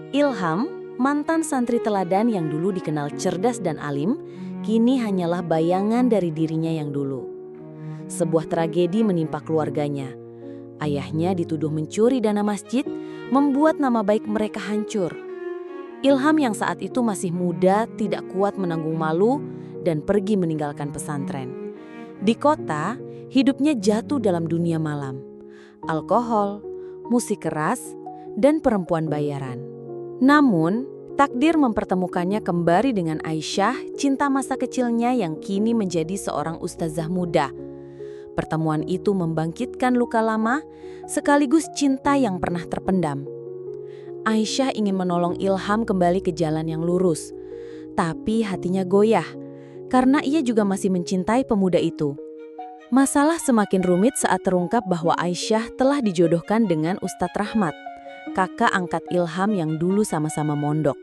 Ilham, mantan santri teladan yang dulu dikenal cerdas dan alim, kini hanyalah bayangan dari dirinya yang dulu. Sebuah tragedi menimpa keluarganya. Ayahnya dituduh mencuri dana masjid, membuat nama baik mereka hancur. Ilham yang saat itu masih muda tidak kuat menanggung malu dan pergi meninggalkan pesantren. Di kota, hidupnya jatuh dalam dunia malam. Alkohol, musik keras, dan perempuan bayaran. Namun, takdir mempertemukannya kembali dengan Aisyah, cinta masa kecilnya yang kini menjadi seorang ustazah muda. Pertemuan itu membangkitkan luka lama, sekaligus cinta yang pernah terpendam. Aisyah ingin menolong Ilham kembali ke jalan yang lurus, tapi hatinya goyah karena ia juga masih mencintai pemuda itu. Masalah semakin rumit saat terungkap bahwa Aisyah telah dijodohkan dengan Ustadz Rahmat, kakak angkat Ilham yang dulu sama-sama mondok.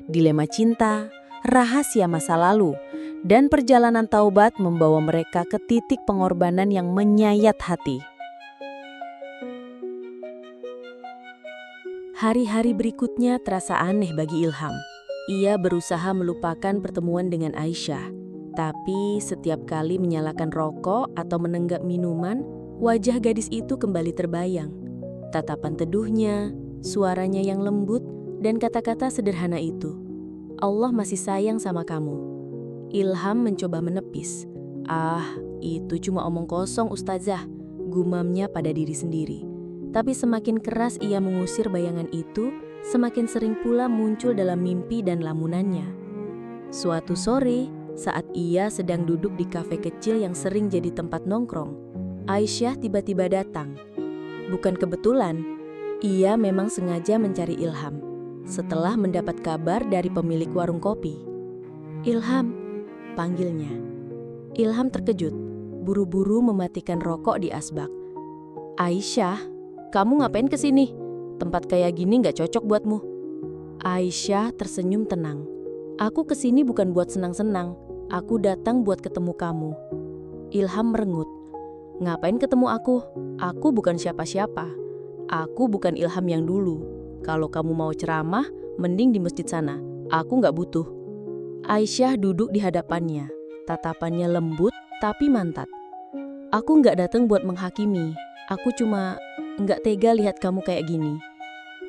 Dilema cinta, rahasia masa lalu, dan perjalanan taubat membawa mereka ke titik pengorbanan yang menyayat hati. Hari-hari berikutnya terasa aneh bagi Ilham. Ia berusaha melupakan pertemuan dengan Aisyah, tapi setiap kali menyalakan rokok atau menenggak minuman, wajah gadis itu kembali terbayang. Tatapan teduhnya, suaranya yang lembut, dan kata-kata sederhana itu. Allah masih sayang sama kamu. Ilham mencoba menepis. Itu cuma omong kosong ustazah, gumamnya pada diri sendiri. Tapi semakin keras ia mengusir bayangan itu, semakin sering pula muncul dalam mimpi dan lamunannya. Suatu sore, saat ia sedang duduk di kafe kecil yang sering jadi tempat nongkrong, Aisyah tiba-tiba datang. Bukan kebetulan, ia memang sengaja mencari Ilham setelah mendapat kabar dari pemilik warung kopi. "Ilham," panggilnya. Ilham terkejut, buru-buru mematikan rokok di asbak. "Aisyah, kamu ngapain kesini? Tempat kayak gini gak cocok buatmu." Aisyah tersenyum tenang. "Aku kesini bukan buat senang-senang, aku datang buat ketemu kamu." Ilham merengut. "Ngapain ketemu aku? Aku bukan siapa-siapa. Aku bukan Ilham yang dulu. Kalau kamu mau ceramah, mending di masjid sana. Aku gak butuh." Aisyah duduk di hadapannya. Tatapannya lembut tapi mantap. "Aku gak datang buat menghakimi. Aku cuma gak tega lihat kamu kayak gini.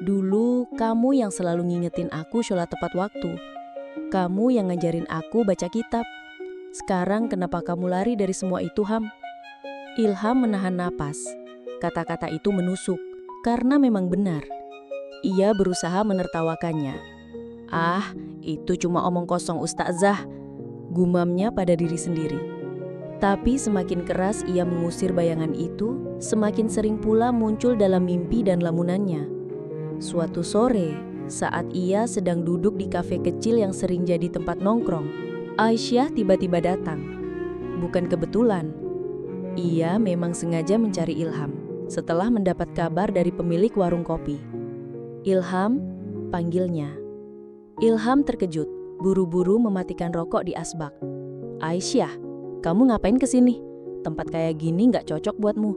Dulu kamu yang selalu ngingetin aku sholat tepat waktu. Kamu yang ngajarin aku baca kitab. Sekarang kenapa kamu lari dari semua itu, Ham?" Ilham menahan napas. Kata-kata itu menusuk, karena memang benar. Ia berusaha menertawakannya. Itu cuma omong kosong ustazah, gumamnya pada diri sendiri. Tapi semakin keras ia mengusir bayangan itu, semakin sering pula muncul dalam mimpi dan lamunannya. Suatu sore, saat ia sedang duduk di kafe kecil yang sering jadi tempat nongkrong, Aisyah tiba-tiba datang. Bukan kebetulan. Ia memang sengaja mencari Ilham setelah mendapat kabar dari pemilik warung kopi. "Ilham," panggilnya. Ilham terkejut, buru-buru mematikan rokok di asbak. "Aisyah, kamu ngapain kesini? Tempat kayak gini gak cocok buatmu."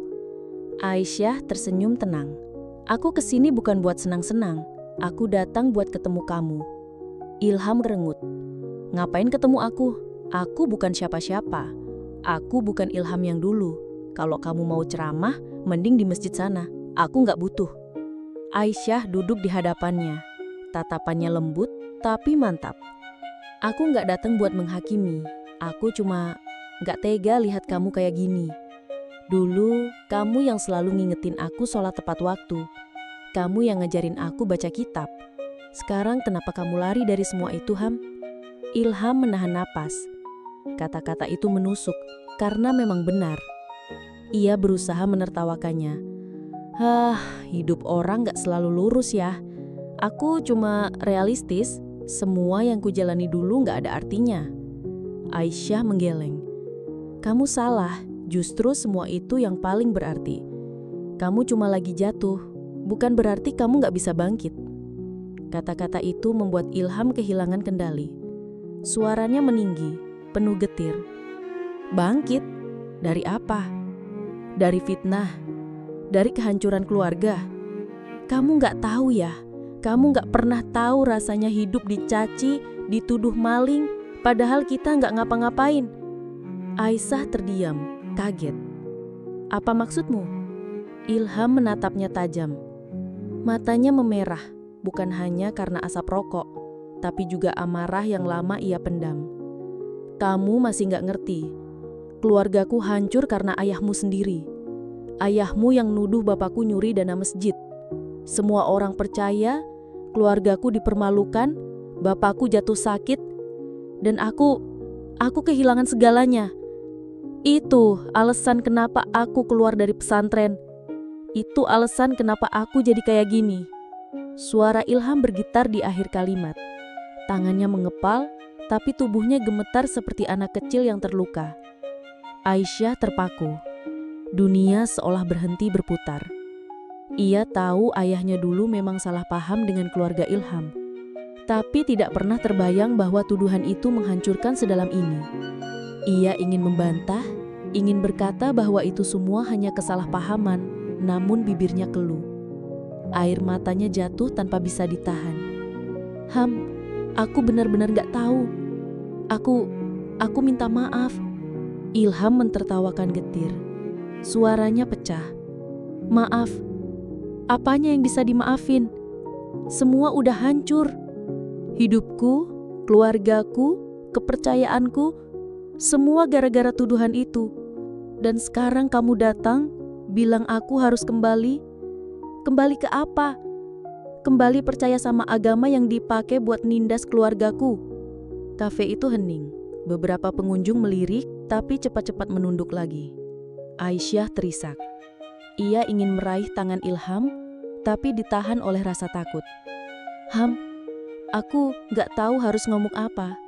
Aisyah tersenyum tenang. "Aku kesini bukan buat senang-senang, aku datang buat ketemu kamu." Ilham merengut. "Ngapain ketemu aku? Aku bukan siapa-siapa. Aku bukan Ilham yang dulu. Kalau kamu mau ceramah, mending di masjid sana. Aku gak butuh." Aisyah duduk di hadapannya. Tatapannya lembut tapi mantap. "Aku gak datang buat menghakimi. Aku cuma gak tega lihat kamu kayak gini. Dulu kamu yang selalu ngingetin aku sholat tepat waktu. Kamu yang ngajarin aku baca kitab. Sekarang kenapa kamu lari dari semua itu, Ham?" Ilham menahan napas. Kata-kata itu menusuk, karena memang benar. Ia berusaha menertawakannya. Hidup orang gak selalu lurus ya. Aku cuma realistis, semua yang kujalani dulu gak ada artinya." Aisyah menggeleng. "Kamu salah, justru semua itu yang paling berarti. Kamu cuma lagi jatuh, bukan berarti kamu gak bisa bangkit." Kata-kata itu membuat Ilham kehilangan kendali. Suaranya meninggi, penuh getir. "Bangkit? Dari apa? Dari fitnah? Dari kehancuran keluarga? Kamu gak tahu ya, Kamu gak pernah tahu rasanya hidup dicaci, dituduh maling, padahal kita gak ngapa-ngapain. Aisyah terdiam, kaget. Apa maksudmu? Ilham menatapnya tajam. Matanya memerah, bukan hanya karena asap rokok, tapi juga amarah yang lama ia pendam. Kamu masih gak ngerti. Keluargaku hancur karena ayahmu sendiri. Ayahmu yang nuduh bapakku nyuri dana masjid. Semua orang percaya, keluargaku dipermalukan, bapakku jatuh sakit, dan aku kehilangan segalanya. Itu alasan kenapa aku keluar dari pesantren. Itu alasan kenapa aku jadi kayak gini. Suara Ilham bergetar di akhir kalimat. Tangannya mengepal, tapi tubuhnya gemetar seperti anak kecil yang terluka. Aisyah terpaku. Dunia seolah berhenti berputar. Ia tahu ayahnya dulu memang salah paham dengan keluarga Ilham. Tapi tidak pernah terbayang bahwa tuduhan itu menghancurkan sedalam ini. Ia ingin membantah, ingin berkata bahwa itu semua hanya kesalahpahaman, namun bibirnya keluh. Air matanya jatuh tanpa bisa ditahan. Ham, aku benar-benar gak tahu. Aku minta maaf. Ilham mentertawakan getir. Suaranya pecah. Maaf. Apanya yang bisa dimaafin? Semua udah hancur. Hidupku, keluargaku, kepercayaanku, semua gara-gara tuduhan itu. Dan sekarang kamu datang, bilang aku harus kembali. Kembali ke apa? Kembali percaya sama agama yang dipakai buat nindas keluargaku. Kafe itu hening. Beberapa pengunjung melirik, tapi cepat-cepat menunduk lagi. Aisyah terisak. Ia ingin meraih tangan Ilham, tapi ditahan oleh rasa takut. Ham, aku gak tahu harus ngomong apa.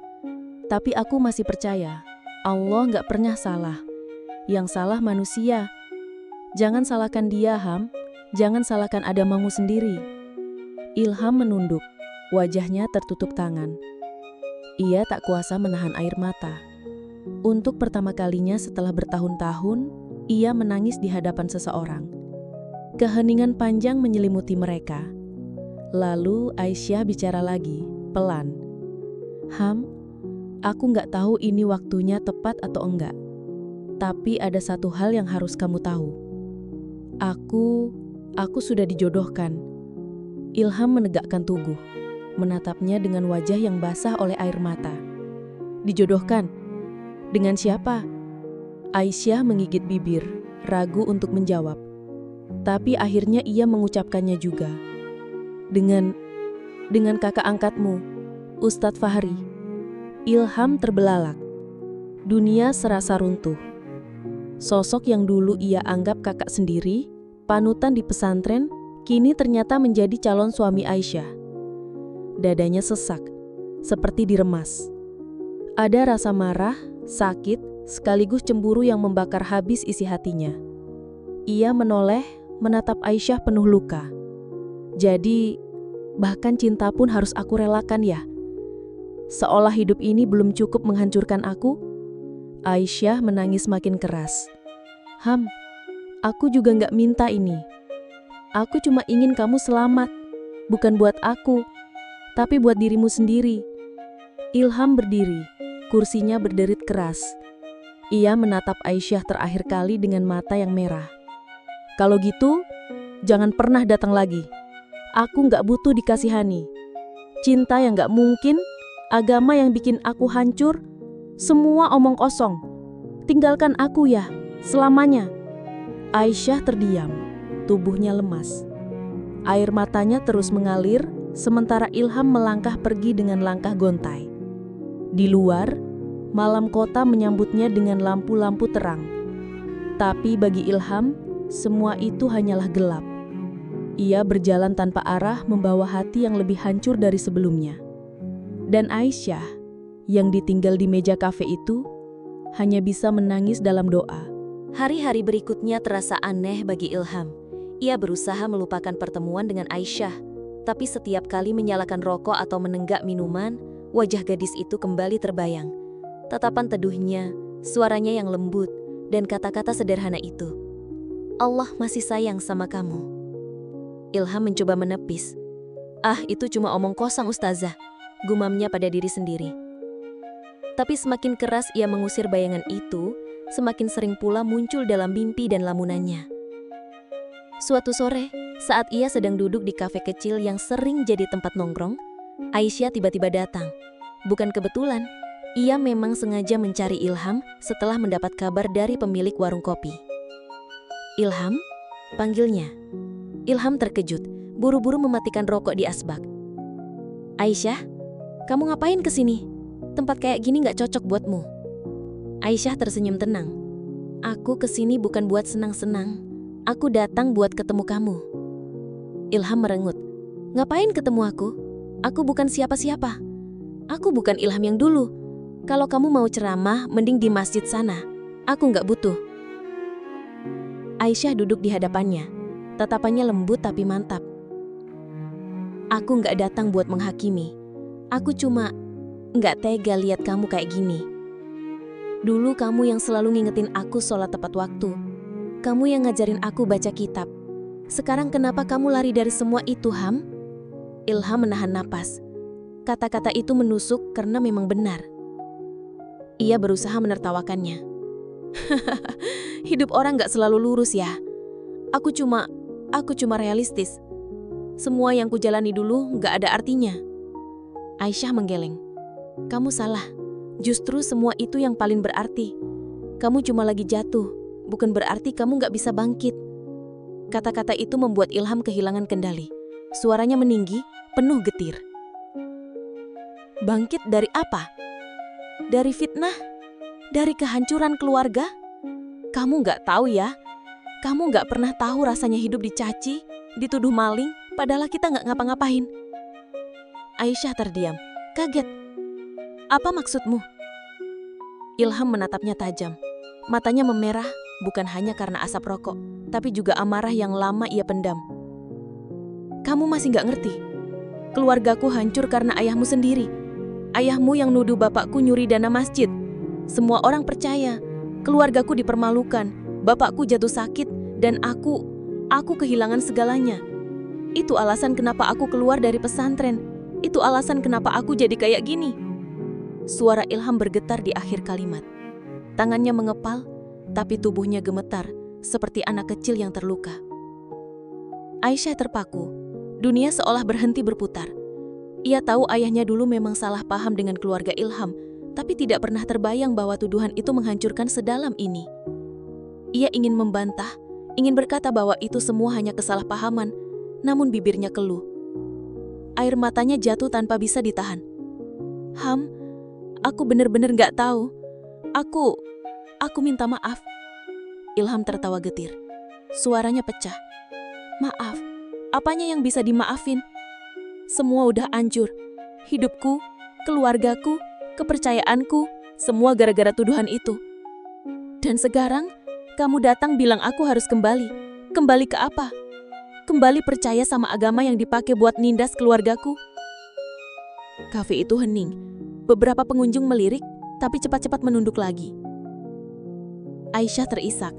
Tapi aku masih percaya, Allah gak pernah salah. Yang salah manusia. Jangan salahkan dia, Ham. Jangan salahkan agamamu sendiri. Ilham menunduk, wajahnya tertutup tangan. Ia tak kuasa menahan air mata. Untuk pertama kalinya setelah bertahun-tahun, ia menangis di hadapan seseorang. Keheningan panjang menyelimuti mereka. Lalu Aisyah bicara lagi, pelan. Ham, aku gak tahu ini waktunya tepat atau enggak. Tapi ada satu hal yang harus kamu tahu. Aku sudah dijodohkan. Ilham menegakkan tubuh, menatapnya dengan wajah yang basah oleh air mata. Dijodohkan? Dengan siapa? Aisyah menggigit bibir, ragu untuk menjawab. Tapi akhirnya ia mengucapkannya juga. Dengan kakak angkatmu, Ustadz Fahri. Ilham terbelalak. Dunia serasa runtuh. Sosok yang dulu ia anggap kakak sendiri, panutan di pesantren, kini ternyata menjadi calon suami Aisyah. Dadanya sesak, seperti diremas. Ada rasa marah, sakit, sekaligus cemburu yang membakar habis isi hatinya. Ia menoleh, menatap Aisyah penuh luka. Jadi, bahkan cinta pun harus aku relakan ya? Seolah hidup ini belum cukup menghancurkan aku? Aisyah menangis makin keras. Ham, aku juga gak minta ini. Aku cuma ingin kamu selamat, bukan buat aku, tapi buat dirimu sendiri. Ilham berdiri, kursinya berderit keras. Ia menatap Aisyah terakhir kali dengan mata yang merah. Kalau gitu, jangan pernah datang lagi. Aku gak butuh dikasihani. Cinta yang gak mungkin, agama yang bikin aku hancur, semua omong kosong. Tinggalkan aku ya, selamanya. Aisyah terdiam, tubuhnya lemas. Air matanya terus mengalir, sementara Ilham melangkah pergi dengan langkah gontai. Di luar, malam kota menyambutnya dengan lampu-lampu terang. Tapi bagi Ilham, semua itu hanyalah gelap. Ia berjalan tanpa arah, membawa hati yang lebih hancur dari sebelumnya. Dan Aisyah, yang ditinggal di meja kafe itu, hanya bisa menangis dalam doa. Hari-hari berikutnya terasa aneh bagi Ilham. Ia berusaha melupakan pertemuan dengan Aisyah, tapi setiap kali menyalakan rokok atau menenggak minuman, wajah gadis itu kembali terbayang. Tatapan teduhnya, suaranya yang lembut, dan kata-kata sederhana itu. Allah masih sayang sama kamu. Ilham mencoba menepis, Ah, itu cuma omong kosong ustazah, gumamnya pada diri sendiri. Tapi semakin keras ia mengusir bayangan itu, semakin sering pula muncul dalam mimpi dan lamunannya. Suatu sore, saat ia sedang duduk di kafe kecil yang sering jadi tempat nongkrong, Aisyah tiba-tiba datang. Bukan kebetulan, ia memang sengaja mencari Ilham setelah mendapat kabar dari pemilik warung kopi. "Ilham?" panggilnya. Ilham terkejut, buru-buru mematikan rokok di asbak. "Aisyah, kamu ngapain kesini? Tempat kayak gini gak cocok buatmu." Aisyah tersenyum tenang. "Aku kesini bukan buat senang-senang. Aku datang buat ketemu kamu." Ilham merengut. "Ngapain ketemu aku? Aku bukan siapa-siapa. Aku bukan Ilham yang dulu. Kalau kamu mau ceramah, mending di masjid sana. Aku gak butuh." Aisyah duduk di hadapannya. Tatapannya lembut tapi mantap. "Aku gak datang buat menghakimi. Aku cuma gak tega lihat kamu kayak gini. Dulu kamu yang selalu ngingetin aku sholat tepat waktu. Kamu yang ngajarin aku baca kitab. Sekarang kenapa kamu lari dari semua itu, Ham?" Ilham menahan napas. Kata-kata itu menusuk karena memang benar. Ia berusaha menertawakannya. "Hidup orang gak selalu lurus ya. Aku cuma realistis. Semua yang kujalani dulu gak ada artinya." Aisyah menggeleng. "Kamu salah. Justru semua itu yang paling berarti. Kamu cuma lagi jatuh, bukan berarti kamu gak bisa bangkit." Kata-kata itu membuat Ilham kehilangan kendali. Suaranya meninggi, penuh getir. "Bangkit dari apa? Dari fitnah? Dari kehancuran keluarga? Kamu gak tahu ya? Kamu gak pernah tahu rasanya hidup dicaci, dituduh maling, padahal kita gak ngapa-ngapain." Aisyah terdiam, kaget. "Apa maksudmu?" Ilham menatapnya tajam. Matanya memerah, bukan hanya karena asap rokok, tapi juga amarah yang lama ia pendam. "Kamu masih gak ngerti? Keluargaku hancur karena ayahmu sendiri. Ayahmu yang nuduh bapakku nyuri dana masjid. Semua orang percaya. Keluargaku dipermalukan, bapakku jatuh sakit, dan aku kehilangan segalanya. Itu alasan kenapa aku keluar dari pesantren. Itu alasan kenapa aku jadi kayak gini." Suara Ilham bergetar di akhir kalimat. Tangannya mengepal, tapi tubuhnya gemetar, seperti anak kecil yang terluka. Aisyah terpaku. Dunia seolah berhenti berputar. Ia tahu ayahnya dulu memang salah paham dengan keluarga Ilham, tapi tidak pernah terbayang bahwa tuduhan itu menghancurkan sedalam ini. Ia ingin membantah, ingin berkata bahwa itu semua hanya kesalahpahaman, namun bibirnya keluh. Air matanya jatuh tanpa bisa ditahan. "Ham, aku benar-benar gak tahu. Aku minta maaf." Ilham tertawa getir. Suaranya pecah. "Maaf? Apanya yang bisa dimaafin? Semua udah hancur. Hidupku, keluargaku, kepercayaanku, semua gara-gara tuduhan itu. Dan sekarang, kamu datang bilang aku harus kembali. Kembali ke apa? Kembali percaya sama agama yang dipakai buat nindas keluargaku?" Kafe itu hening. Beberapa pengunjung melirik, tapi cepat-cepat menunduk lagi. Aisyah terisak.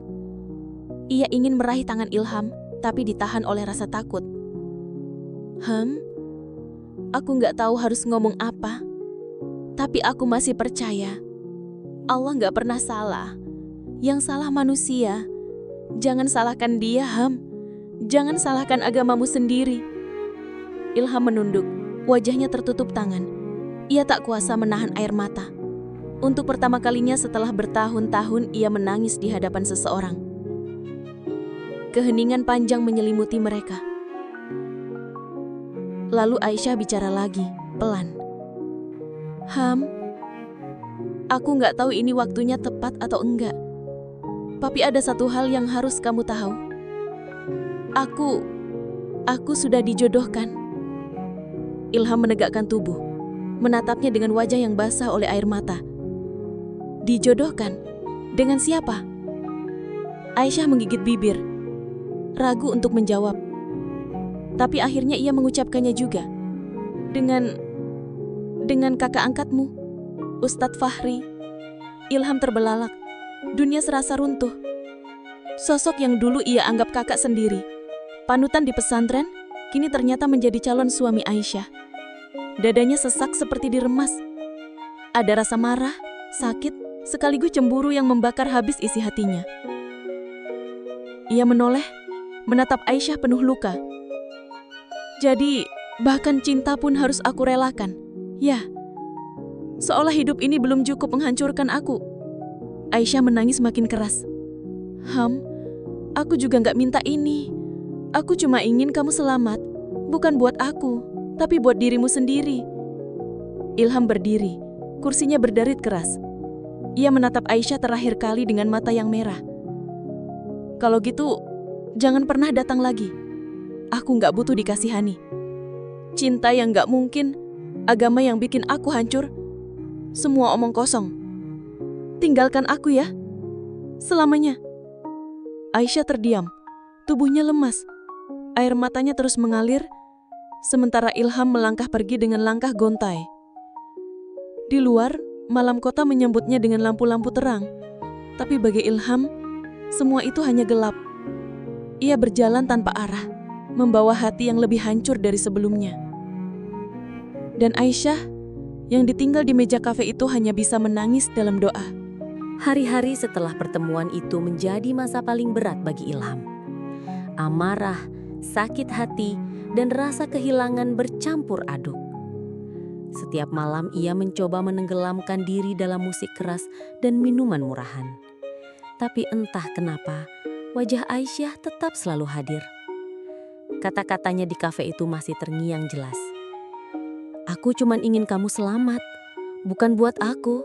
Ia ingin meraih tangan Ilham, tapi ditahan oleh rasa takut. Aku gak tahu harus ngomong apa. Tapi aku masih percaya. Allah gak pernah salah. Yang salah manusia. Jangan salahkan dia, Ham. Jangan salahkan agamamu sendiri." Ilham menunduk, wajahnya tertutup tangan. Ia tak kuasa menahan air mata. Untuk pertama kalinya setelah bertahun-tahun ia menangis di hadapan seseorang. Keheningan panjang menyelimuti mereka. Lalu Aisyah bicara lagi, pelan. "Ham, aku gak tahu ini waktunya tepat atau enggak. Tapi ada satu hal yang harus kamu tahu. Aku sudah dijodohkan." Ilham menegakkan tubuh, menatapnya dengan wajah yang basah oleh air mata. "Dijodohkan? Dengan siapa?" Aisyah menggigit bibir, ragu untuk menjawab. Tapi akhirnya ia mengucapkannya juga. Dengan kakak angkatmu, Ustadz Fahri." Ilham terbelalak. Dunia serasa runtuh. Sosok yang dulu ia anggap kakak sendiri, panutan di pesantren, kini ternyata menjadi calon suami Aisyah. Dadanya sesak seperti diremas. Ada rasa marah, sakit, sekaligus cemburu yang membakar habis isi hatinya. Ia menoleh, menatap Aisyah penuh luka. Jadi, bahkan cinta pun harus aku relakan. Ya, seolah hidup ini belum cukup menghancurkan aku. Aisyah menangis makin keras. Aku juga gak minta ini. Aku cuma ingin kamu selamat. Bukan buat aku, tapi buat dirimu sendiri. Ilham berdiri, kursinya berderit keras. Ia menatap Aisyah terakhir kali dengan mata yang merah. Kalau gitu, jangan pernah datang lagi. Aku gak butuh dikasihani. Cinta yang gak mungkin, agama yang bikin aku hancur, semua omong kosong. Tinggalkan aku ya, selamanya. Aisyah terdiam, tubuhnya lemas. Air matanya terus mengalir, sementara Ilham melangkah pergi dengan langkah gontai. Di luar, malam kota menyambutnya dengan lampu-lampu terang. Tapi bagi Ilham, semua itu hanya gelap. Ia berjalan tanpa arah, membawa hati yang lebih hancur dari sebelumnya. Dan Aisyah, yang ditinggal di meja kafe itu hanya bisa menangis dalam doa. Hari-hari setelah pertemuan itu menjadi masa paling berat bagi Ilham. Amarah, sakit hati, dan rasa kehilangan bercampur aduk. Setiap malam ia mencoba menenggelamkan diri dalam musik keras dan minuman murahan. Tapi entah kenapa, wajah Aisyah tetap selalu hadir. Kata-katanya di kafe itu masih terngiang jelas. Aku cuma ingin kamu selamat, bukan buat aku,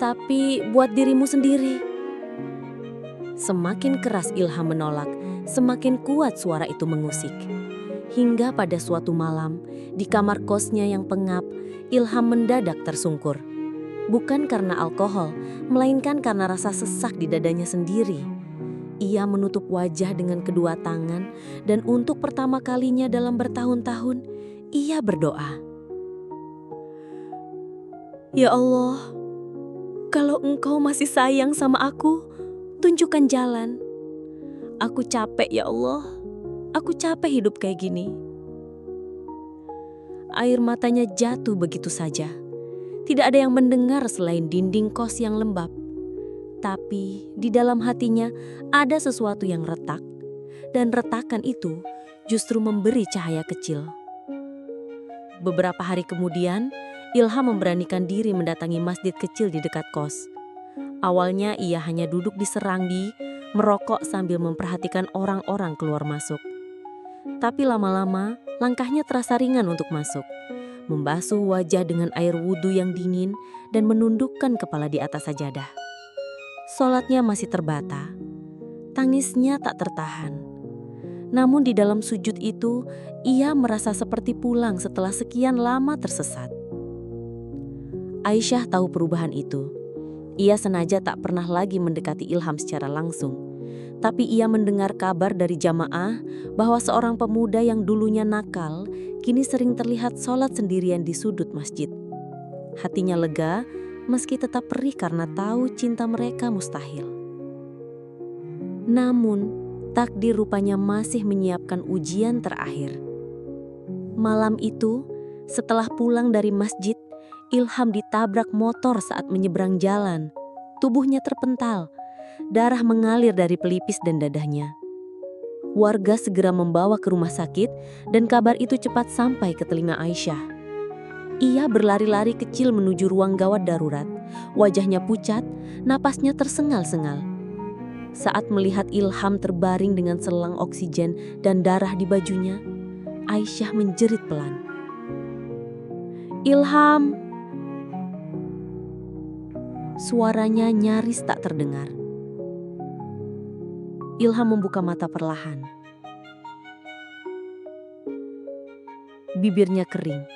tapi buat dirimu sendiri. Semakin keras Ilham menolak, semakin kuat suara itu mengusik. Hingga pada suatu malam, di kamar kosnya yang pengap, Ilham mendadak tersungkur. Bukan karena alkohol, melainkan karena rasa sesak di dadanya sendiri. Ia menutup wajah dengan kedua tangan, dan untuk pertama kalinya dalam bertahun-tahun, ia berdoa. Ya Allah, kalau Engkau masih sayang sama aku, tunjukkan jalan. Aku capek ya Allah, aku capek hidup kayak gini. Air matanya jatuh begitu saja. Tidak ada yang mendengar selain dinding kos yang lembab. Tapi di dalam hatinya ada sesuatu yang retak. Dan retakan itu justru memberi cahaya kecil. Beberapa hari kemudian, Ilham memberanikan diri mendatangi masjid kecil di dekat kos. Awalnya ia hanya duduk di serambi, merokok sambil memperhatikan orang-orang keluar masuk. Tapi lama-lama, langkahnya terasa ringan untuk masuk. Membasuh wajah dengan air wudhu yang dingin dan menundukkan kepala di atas sajadah. Sholatnya masih terbata. Tangisnya tak tertahan. Namun di dalam sujud itu, ia merasa seperti pulang setelah sekian lama tersesat. Aisyah tahu perubahan itu. Ia sengaja tak pernah lagi mendekati Ilham secara langsung. Tapi ia mendengar kabar dari jamaah bahwa seorang pemuda yang dulunya nakal, kini sering terlihat sholat sendirian di sudut masjid. Hatinya lega, meski tetap perih karena tahu cinta mereka mustahil. Namun, takdir rupanya masih menyiapkan ujian terakhir. Malam itu, setelah pulang dari masjid, Ilham ditabrak motor saat menyeberang jalan. Tubuhnya terpental, darah mengalir dari pelipis dan dadanya. Warga segera membawa ke rumah sakit dan kabar itu cepat sampai ke telinga Aisyah. Ia berlari-lari kecil menuju ruang gawat darurat. Wajahnya pucat, napasnya tersengal-sengal. Saat melihat Ilham terbaring dengan selang oksigen dan darah di bajunya, Aisyah menjerit pelan. Ilham! Suaranya nyaris tak terdengar. Ilham membuka mata perlahan. Bibirnya kering.